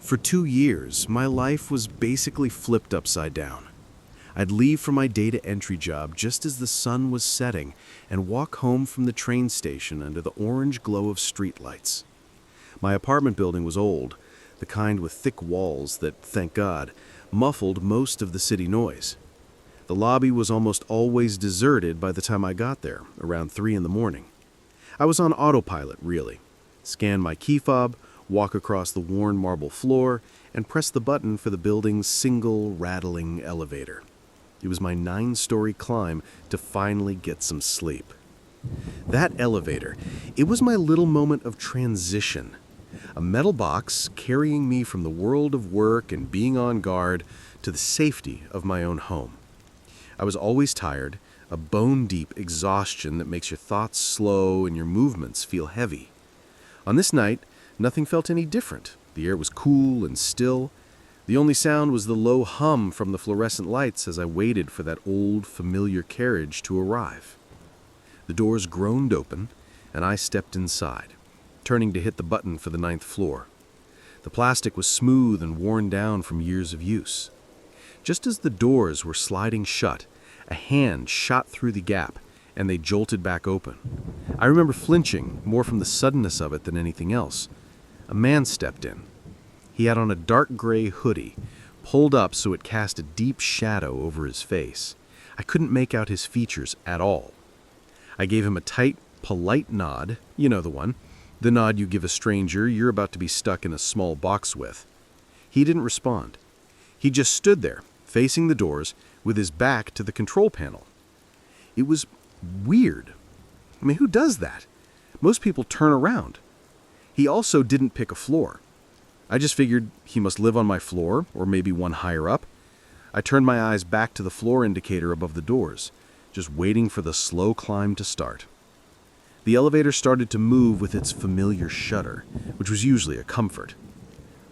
For 2 years, my life was basically flipped upside down. I'd leave for my data entry job just as the sun was setting and walk home from the train station under the orange glow of streetlights. My apartment building was old, the kind with thick walls that, thank God, muffled most of the city noise. The lobby was almost always deserted by the time I got there, around 3 in the morning. I was on autopilot, really. Scan my key fob, walk across the worn marble floor, and press the button for the building's single, rattling elevator. It was my 9-story climb to finally get some sleep. That elevator, it was my little moment of transition. A metal box carrying me from the world of work and being on guard to the safety of my own home. I was always tired, a bone-deep exhaustion that makes your thoughts slow and your movements feel heavy. On this night, nothing felt any different. The air was cool and still. The only sound was the low hum from the fluorescent lights as I waited for that old, familiar carriage to arrive. The doors groaned open, and I stepped inside, turning to hit the button for the 9th floor. The plastic was smooth and worn down from years of use. Just as the doors were sliding shut, a hand shot through the gap, and they jolted back open. I remember flinching, more from the suddenness of it than anything else. A man stepped in. He had on a dark gray hoodie, pulled up so it cast a deep shadow over his face. I couldn't make out his features at all. I gave him a tight, polite nod, you know the one, the nod you give a stranger you're about to be stuck in a small box with. He didn't respond. He just stood there, facing the doors, with his back to the control panel. It was weird. I mean, who does that? Most people turn around. He also didn't pick a floor. I just figured he must live on my floor, or maybe one higher up. I turned my eyes back to the floor indicator above the doors, just waiting for the slow climb to start. The elevator started to move with its familiar shudder, which was usually a comfort.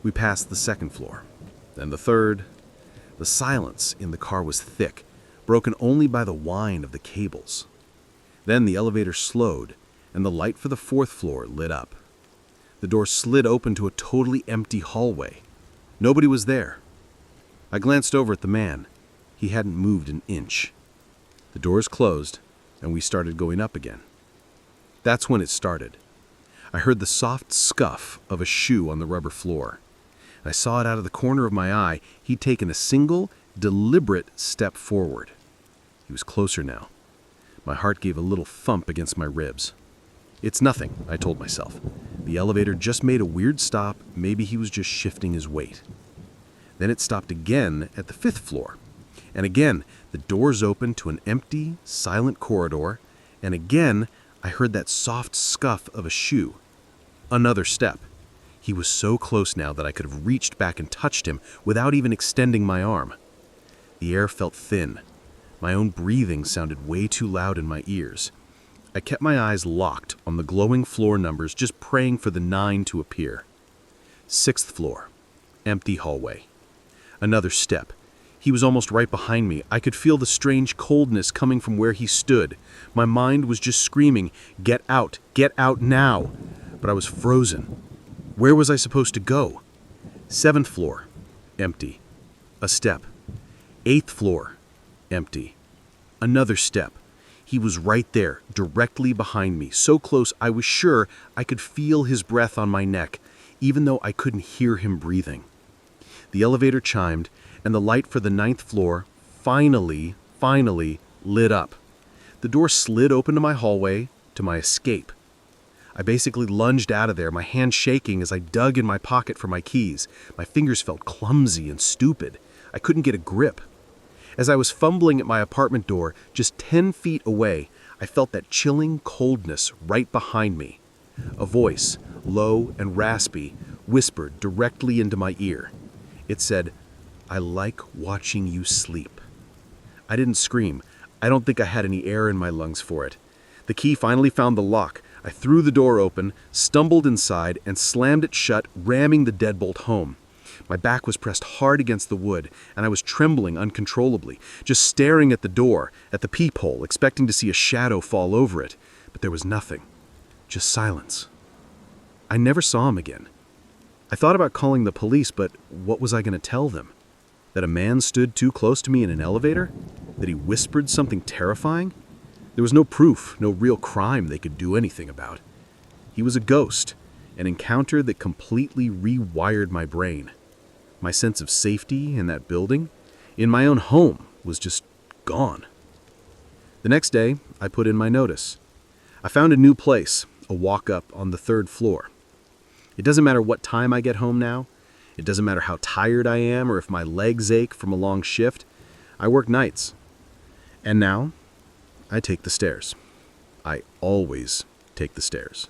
We passed the 2nd floor, then the 3rd. The silence in the car was thick, broken only by the whine of the cables. Then the elevator slowed, and the light for the 4th floor lit up. The door slid open to a totally empty hallway. Nobody was there. I glanced over at the man. He hadn't moved an inch. The doors closed, and we started going up again. That's when it started. I heard the soft scuff of a shoe on the rubber floor. I saw it out of the corner of my eye. He'd taken a single, deliberate step forward. He was closer now. My heart gave a little thump against my ribs. It's nothing, I told myself. The elevator just made a weird stop. Maybe he was just shifting his weight. Then it stopped again at the 5th floor. And again, the doors opened to an empty, silent corridor. And again, I heard that soft scuff of a shoe. Another step. He was so close now that I could have reached back and touched him without even extending my arm. The air felt thin. My own breathing sounded way too loud in my ears. I kept my eyes locked on the glowing floor numbers, just praying for the 9 to appear. 6th floor. Empty hallway. Another step. He was almost right behind me. I could feel the strange coldness coming from where he stood. My mind was just screaming, get out now. But I was frozen. Where was I supposed to go? 7th floor. Empty. A step. 8th floor. Empty. Another step. He was right there, directly behind me, so close I was sure I could feel his breath on my neck, even though I couldn't hear him breathing. The elevator chimed, and the light for the 9th floor finally lit up. The door slid open to my hallway, to my escape. I basically lunged out of there, my hand shaking as I dug in my pocket for my keys. My fingers felt clumsy and stupid. I couldn't get a grip. As I was fumbling at my apartment door, just 10 feet away, I felt that chilling coldness right behind me. A voice, low and raspy, whispered directly into my ear. It said, "I like watching you sleep." I didn't scream. I don't think I had any air in my lungs for it. The key finally found the lock. I threw the door open, stumbled inside, and slammed it shut, ramming the deadbolt home. My back was pressed hard against the wood, and I was trembling uncontrollably, just staring at the door, at the peephole, expecting to see a shadow fall over it. But there was nothing. Just silence. I never saw him again. I thought about calling the police, but what was I going to tell them? That a man stood too close to me in an elevator? That he whispered something terrifying? There was no proof, no real crime they could do anything about. He was a ghost, an encounter that completely rewired my brain. My sense of safety in that building, in my own home, was just gone. The next day, I put in my notice. I found a new place, a walk-up on the 3rd floor. It doesn't matter what time I get home now. It doesn't matter how tired I am or if my legs ache from a long shift. I work nights. And now, I take the stairs. I always take the stairs.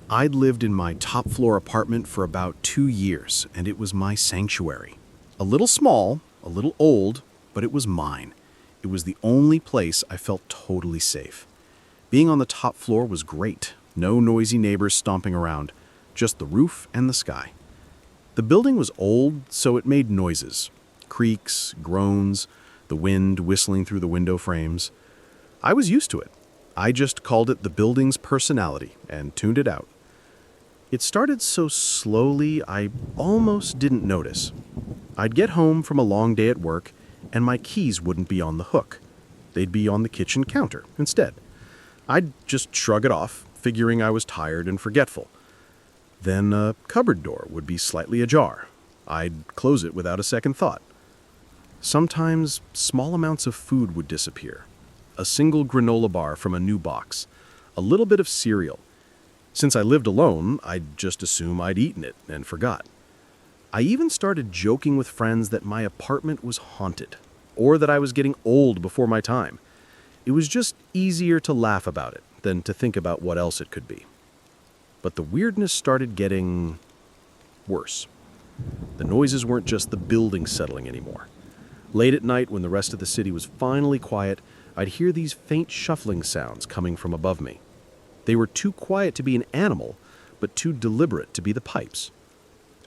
I'd lived in my top-floor apartment for about 2 years, and it was my sanctuary. A little small, a little old, but it was mine. It was the only place I felt totally safe. Being on the top floor was great. No noisy neighbors stomping around, just the roof and the sky. The building was old, so it made noises. Creaks, groans, the wind whistling through the window frames. I was used to it. I just called it the building's personality and tuned it out. It started so slowly I almost didn't notice. I'd get home from a long day at work, and my keys wouldn't be on the hook. They'd be on the kitchen counter instead. I'd just shrug it off, figuring I was tired and forgetful. Then a cupboard door would be slightly ajar. I'd close it without a second thought. Sometimes small amounts of food would disappear. A single granola bar from a new box, a little bit of cereal. Since I lived alone, I'd just assume I'd eaten it and forgot. I even started joking with friends that my apartment was haunted, or that I was getting old before my time. It was just easier to laugh about it than to think about what else it could be. But the weirdness started getting worse. The noises weren't just the building settling anymore. Late at night, when the rest of the city was finally quiet, I'd hear these faint shuffling sounds coming from above me. They were too quiet to be an animal, but too deliberate to be the pipes.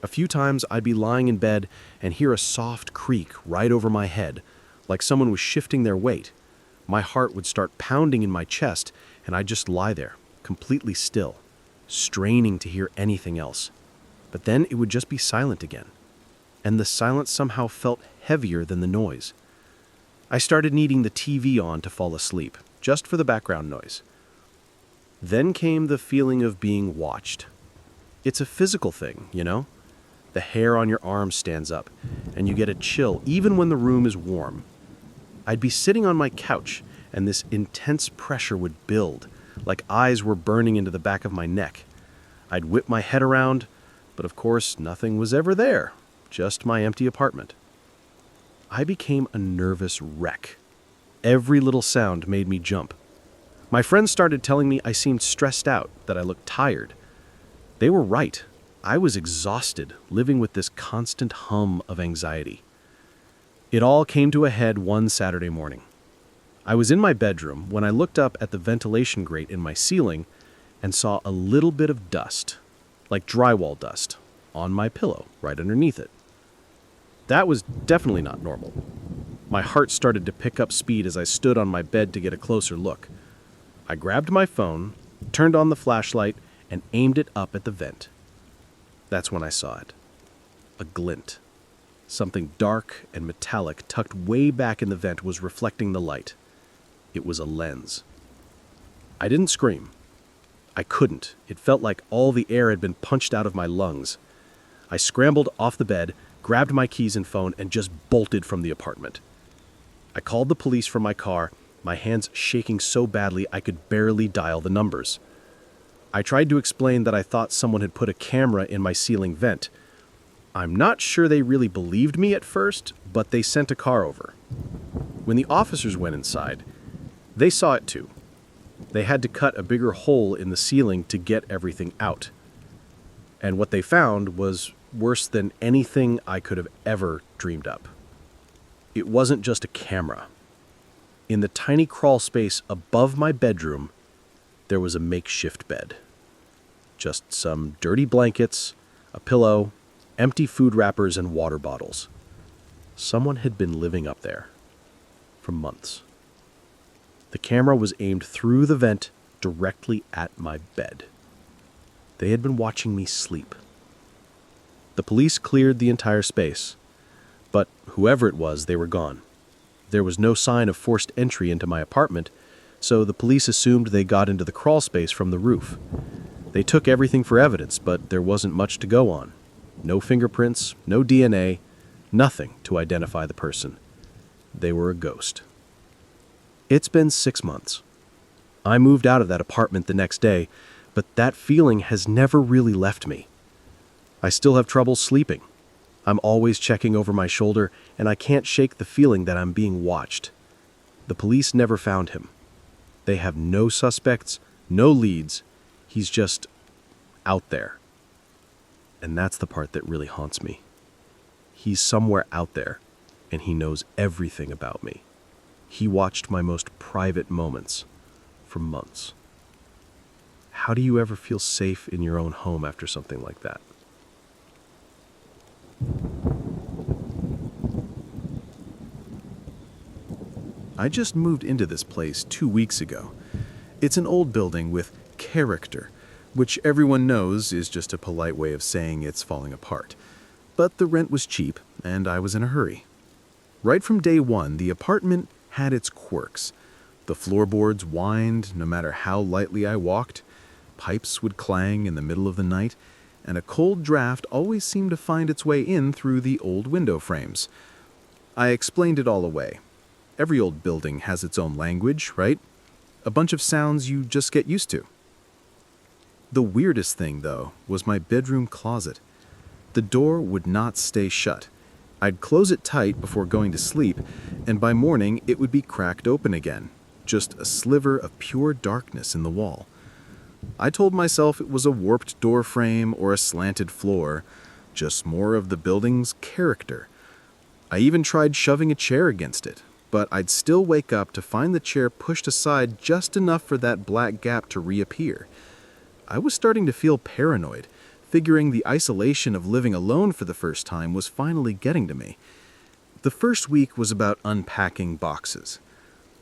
A few times I'd be lying in bed and hear a soft creak right over my head, like someone was shifting their weight. My heart would start pounding in my chest, and I'd just lie there, completely still, straining to hear anything else. But then it would just be silent again, and the silence somehow felt heavier than the noise. I started needing the TV on to fall asleep, just for the background noise. Then came the feeling of being watched. It's a physical thing, you know? The hair on your arm stands up, and you get a chill even when the room is warm. I'd be sitting on my couch, and this intense pressure would build, like eyes were burning into the back of my neck. I'd whip my head around, but of course nothing was ever there, just my empty apartment. I became a nervous wreck. Every little sound made me jump. My friends started telling me I seemed stressed out, that I looked tired. They were right. I was exhausted, living with this constant hum of anxiety. It all came to a head one Saturday morning. I was in my bedroom when I looked up at the ventilation grate in my ceiling and saw a little bit of dust, like drywall dust, on my pillow right underneath it. That was definitely not normal. My heart started to pick up speed as I stood on my bed to get a closer look. I grabbed my phone, turned on the flashlight, and aimed it up at the vent. That's when I saw it. A glint. Something dark and metallic tucked way back in the vent was reflecting the light. It was a lens. I didn't scream. I couldn't. It felt like all the air had been punched out of my lungs. I scrambled off the bed, grabbed my keys and phone, and just bolted from the apartment. I called the police from my car, my hands shaking so badly I could barely dial the numbers. I tried to explain that I thought someone had put a camera in my ceiling vent. I'm not sure they really believed me at first, but they sent a car over. When the officers went inside, they saw it too. They had to cut a bigger hole in the ceiling to get everything out. And what they found was worse than anything I could have ever dreamed up. It wasn't just a camera. In the tiny crawl space above my bedroom, there was a makeshift bed. Just some dirty blankets, a pillow, empty food wrappers, and water bottles. Someone had been living up there for months. The camera was aimed through the vent directly at my bed. They had been watching me sleep. The police cleared the entire space, but whoever it was, they were gone. There was no sign of forced entry into my apartment, so the police assumed they got into the crawl space from the roof. They took everything for evidence, but there wasn't much to go on. No fingerprints, no DNA, nothing to identify the person. They were a ghost. It's been 6 months. I moved out of that apartment the next day, but that feeling has never really left me. I still have trouble sleeping. I'm always checking over my shoulder, and I can't shake the feeling that I'm being watched. The police never found him. They have no suspects, no leads. He's just out there. And that's the part that really haunts me. He's somewhere out there, and he knows everything about me. He watched my most private moments for months. How do you ever feel safe in your own home after something like that? I just moved into this place 2 weeks ago. It's an old building with character, which everyone knows is just a polite way of saying it's falling apart. But the rent was cheap, and I was in a hurry. Right from day one, the apartment had its quirks. The floorboards whined no matter how lightly I walked, pipes would clang in the middle of the night, and a cold draft always seemed to find its way in through the old window frames. I explained it all away. Every old building has its own language, right? A bunch of sounds you just get used to. The weirdest thing, though, was my bedroom closet. The door would not stay shut. I'd close it tight before going to sleep, and by morning it would be cracked open again, just a sliver of pure darkness in the wall. I told myself it was a warped door frame or a slanted floor, just more of the building's character. I even tried shoving a chair against it, but I'd still wake up to find the chair pushed aside just enough for that black gap to reappear. I was starting to feel paranoid, figuring the isolation of living alone for the first time was finally getting to me. The first week was about unpacking boxes.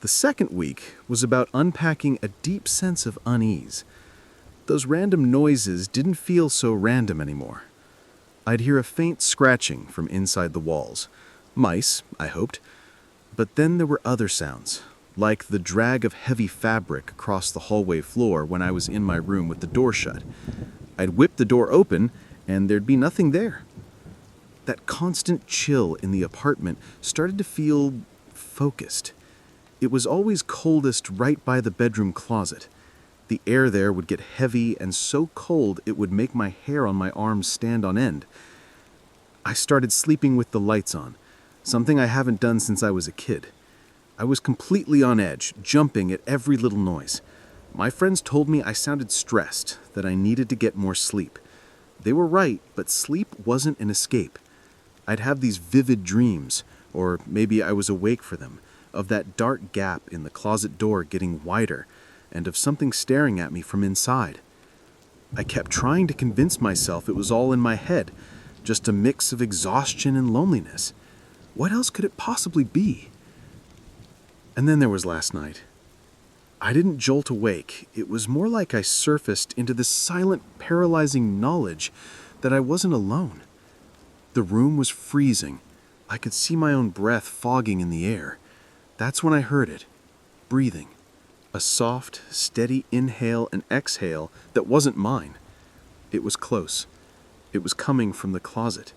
The second week was about unpacking a deep sense of unease. Those random noises didn't feel so random anymore. I'd hear a faint scratching from inside the walls. Mice, I hoped. But then there were other sounds, like the drag of heavy fabric across the hallway floor when I was in my room with the door shut. I'd whip the door open, and there'd be nothing there. That constant chill in the apartment started to feel focused. It was always coldest right by the bedroom closet. The air there would get heavy and so cold it would make my hair on my arms stand on end. I started sleeping with the lights on, something I haven't done since I was a kid. I was completely on edge, jumping at every little noise. My friends told me I sounded stressed, that I needed to get more sleep. They were right, but sleep wasn't an escape. I'd have these vivid dreams, or maybe I was awake for them, of that dark gap in the closet door getting wider, and of something staring at me from inside. I kept trying to convince myself it was all in my head, just a mix of exhaustion and loneliness. What else could it possibly be? And then there was last night. I didn't jolt awake. It was more like I surfaced into this silent, paralyzing knowledge that I wasn't alone. The room was freezing. I could see my own breath fogging in the air. That's when I heard it, breathing. A soft, steady inhale and exhale that wasn't mine. It was close. It was coming from the closet.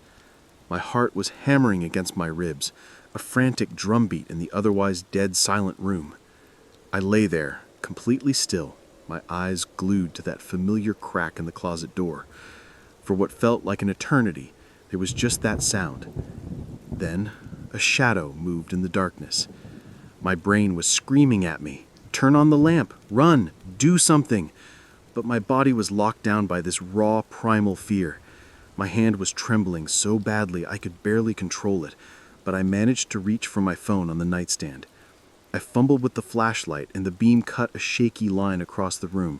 My heart was hammering against my ribs, a frantic drumbeat in the otherwise dead silent room. I lay there, completely still, my eyes glued to that familiar crack in the closet door. For what felt like an eternity, there was just that sound. Then, a shadow moved in the darkness. My brain was screaming at me, "Turn on the lamp, run, do something." But my body was locked down by this raw, primal fear. My hand was trembling so badly I could barely control it, but I managed to reach for my phone on the nightstand. I fumbled with the flashlight, and the beam cut a shaky line across the room.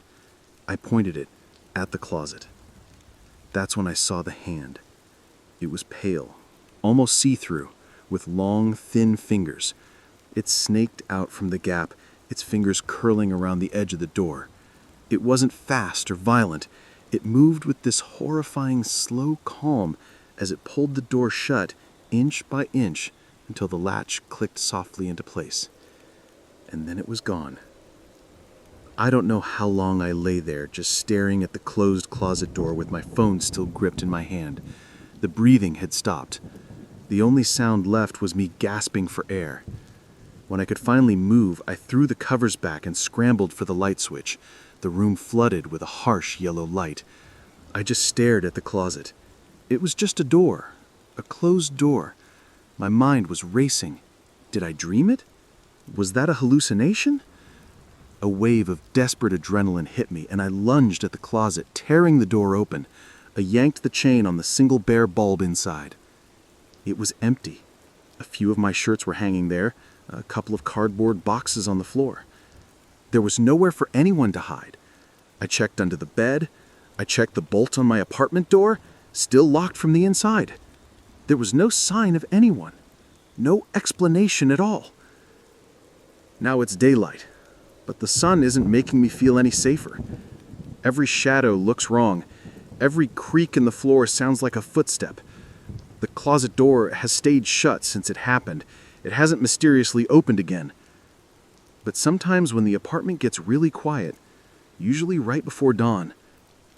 I pointed it at the closet. That's when I saw the hand. It was pale, almost see-through, with long, thin fingers. It snaked out from the gap, its fingers curling around the edge of the door. It wasn't fast or violent. It moved with this horrifying slow calm as it pulled the door shut inch by inch until the latch clicked softly into place. And then it was gone. I don't know how long I lay there just staring at the closed closet door with my phone still gripped in my hand. The breathing had stopped. The only sound left was me gasping for air. When I could finally move, I threw the covers back and scrambled for the light switch. The room flooded with a harsh yellow light. I just stared at the closet. It was just a door, a closed door. My mind was racing. Did I dream it? Was that a hallucination? A wave of desperate adrenaline hit me, and I lunged at the closet, tearing the door open. I yanked the chain on the single bare bulb inside. It was empty. A few of my shirts were hanging there, a couple of cardboard boxes on the floor. There was nowhere for anyone to hide. I checked under the bed. I checked the bolt on my apartment door, still locked from the inside. There was no sign of anyone. No explanation at all. Now it's daylight, but the sun isn't making me feel any safer. Every shadow looks wrong. Every creak in the floor sounds like a footstep. The closet door has stayed shut since it happened. It hasn't mysteriously opened again. But sometimes when the apartment gets really quiet, usually right before dawn,